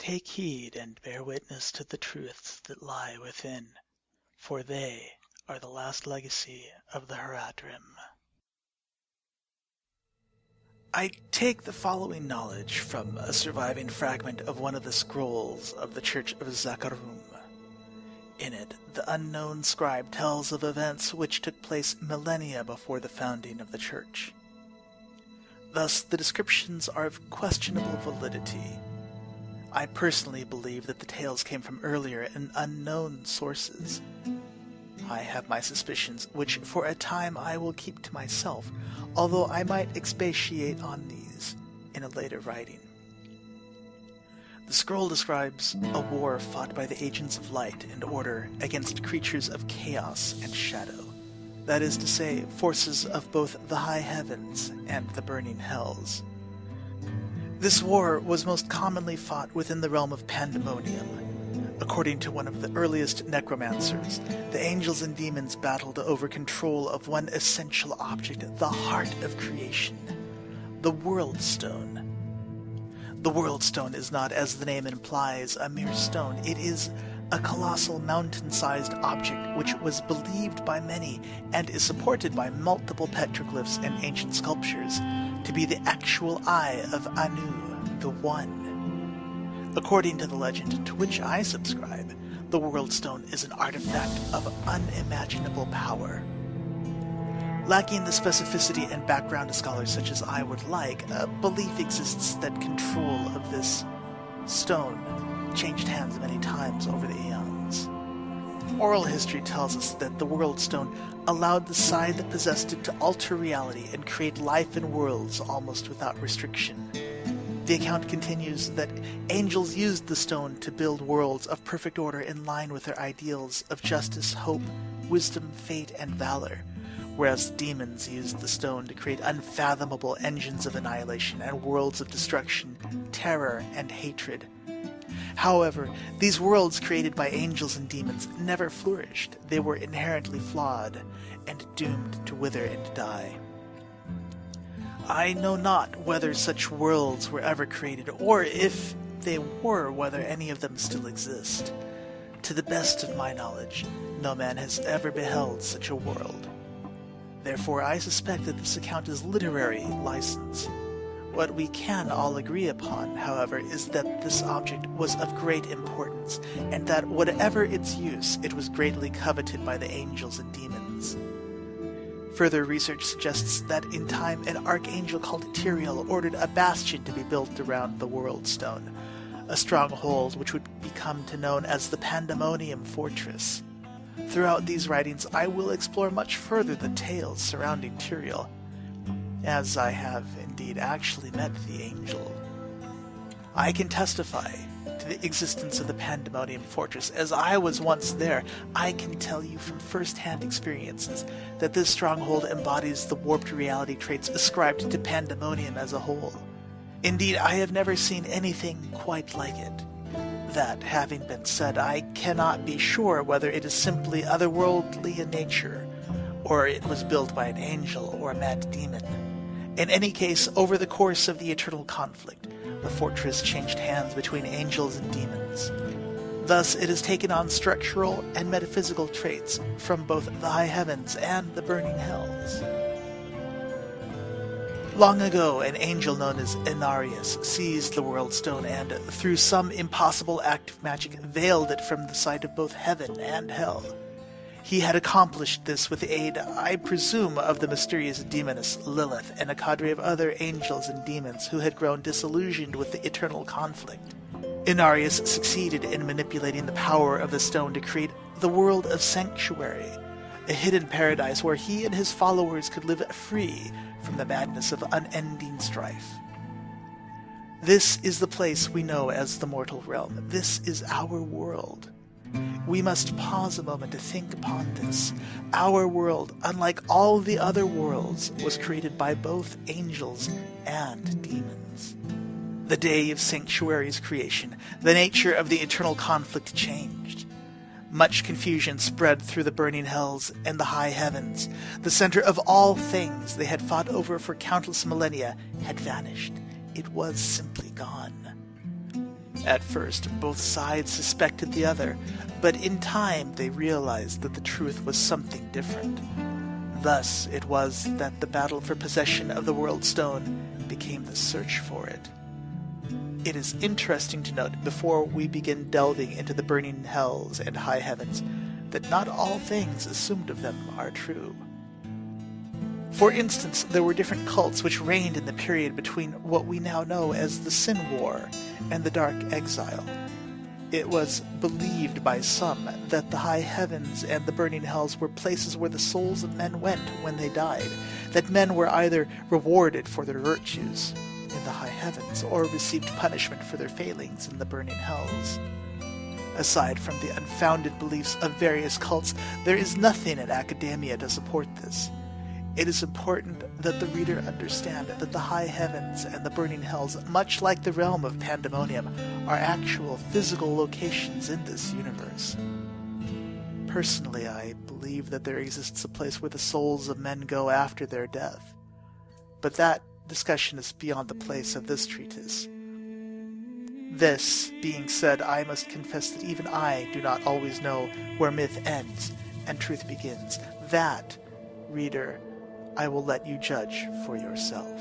Take heed and bear witness to the truths that lie within, for they are the last legacy of the Haradrim. I take the following knowledge from a surviving fragment of one of the scrolls of the Church of Zakarum. In it, the unknown scribe tells of events which took place millennia before the founding of the church. Thus, the descriptions are of questionable validity. I personally believe that the tales came from earlier and unknown sources. I have my suspicions, which for a time I will keep to myself, although I might expatiate on these in a later writing. The scroll describes a war fought by the agents of light and order against creatures of chaos and shadow, that is to say, forces of both the high heavens and the burning hells. This war was most commonly fought within the realm of Pandemonium. According to one of the earliest necromancers, the angels and demons battled over control of one essential object, the heart of creation, the World Stone. The World Stone is not, as the name implies, a mere stone. It is a colossal mountain-sized object which was believed by many and is supported by multiple petroglyphs and ancient sculptures to be the actual eye of Anu, the One. According to the legend to which I subscribe, the World Stone is an artifact of unimaginable power. Lacking the specificity and background to scholars such as I would like, a belief exists that control of this stone changed hands many times over the eons. Oral history tells us that the World Stone allowed the side that possessed it to alter reality and create life in worlds almost without restriction. The account continues that angels used the stone to build worlds of perfect order in line with their ideals of justice, hope, wisdom, fate, and valor, whereas demons used the stone to create unfathomable engines of annihilation and worlds of destruction, terror, and hatred. However, these worlds created by angels and demons never flourished. They were inherently flawed and doomed to wither and die. I know not whether such worlds were ever created, or if they were, whether any of them still exist. To the best of my knowledge, no man has ever beheld such a world. Therefore, I suspect that this account is literary license. What we can all agree upon, however, is that this object was of great importance, and that whatever its use, it was greatly coveted by the angels and demons. Further research suggests that in time an archangel called Tyrael ordered a bastion to be built around the World Stone, a stronghold which would become known as the Pandemonium Fortress. Throughout these writings I will explore much further the tales surrounding Tyrael, as I have indeed actually met the angel. I can testify to the existence of the Pandemonium Fortress, as I was once there. I can tell you from first-hand experiences that this stronghold embodies the warped reality traits ascribed to Pandemonium as a whole. Indeed, I have never seen anything quite like it. That having been said, I cannot be sure whether it is simply otherworldly in nature, or it was built by an angel or a mad demon. In any case, over the course of the eternal conflict, the fortress changed hands between angels and demons. Thus, it has taken on structural and metaphysical traits from both the high heavens and the burning hells. Long ago, an angel known as Inarius seized the World Stone and, through some impossible act of magic, veiled it from the sight of both heaven and hell. He had accomplished this with the aid, I presume, of the mysterious demoness Lilith and a cadre of other angels and demons who had grown disillusioned with the eternal conflict. Inarius succeeded in manipulating the power of the stone to create the world of Sanctuary, a hidden paradise where he and his followers could live free from the madness of unending strife. This is the place we know as the mortal realm. This is our world. We must pause a moment to think upon this. Our world, unlike all the other worlds, was created by both angels and demons. The day of Sanctuary's creation, the nature of the eternal conflict changed. Much confusion spread through the burning hells and the high heavens. The center of all things they had fought over for countless millennia had vanished. It was simply gone. At first, both sides suspected the other, but in time they realized that the truth was something different. Thus it was that the battle for possession of the World Stone became the search for it. It is interesting to note, before we begin delving into the burning hells and high heavens, that not all things assumed of them are true. For instance, there were different cults which reigned in the period between what we now know as the Sin War and the Dark Exile. It was believed by some that the high heavens and the burning hells were places where the souls of men went when they died, that men were either rewarded for their virtues in the high heavens or received punishment for their failings in the burning hells. Aside from the unfounded beliefs of various cults, there is nothing in academia to support this. It is important that the reader understand that the high heavens and the burning hells, much like the realm of Pandemonium, are actual physical locations in this universe. Personally, I believe that there exists a place where the souls of men go after their death, but that discussion is beyond the place of this treatise. This being said, I must confess that even I do not always know where myth ends and truth begins. That, reader, I will let you judge for yourself.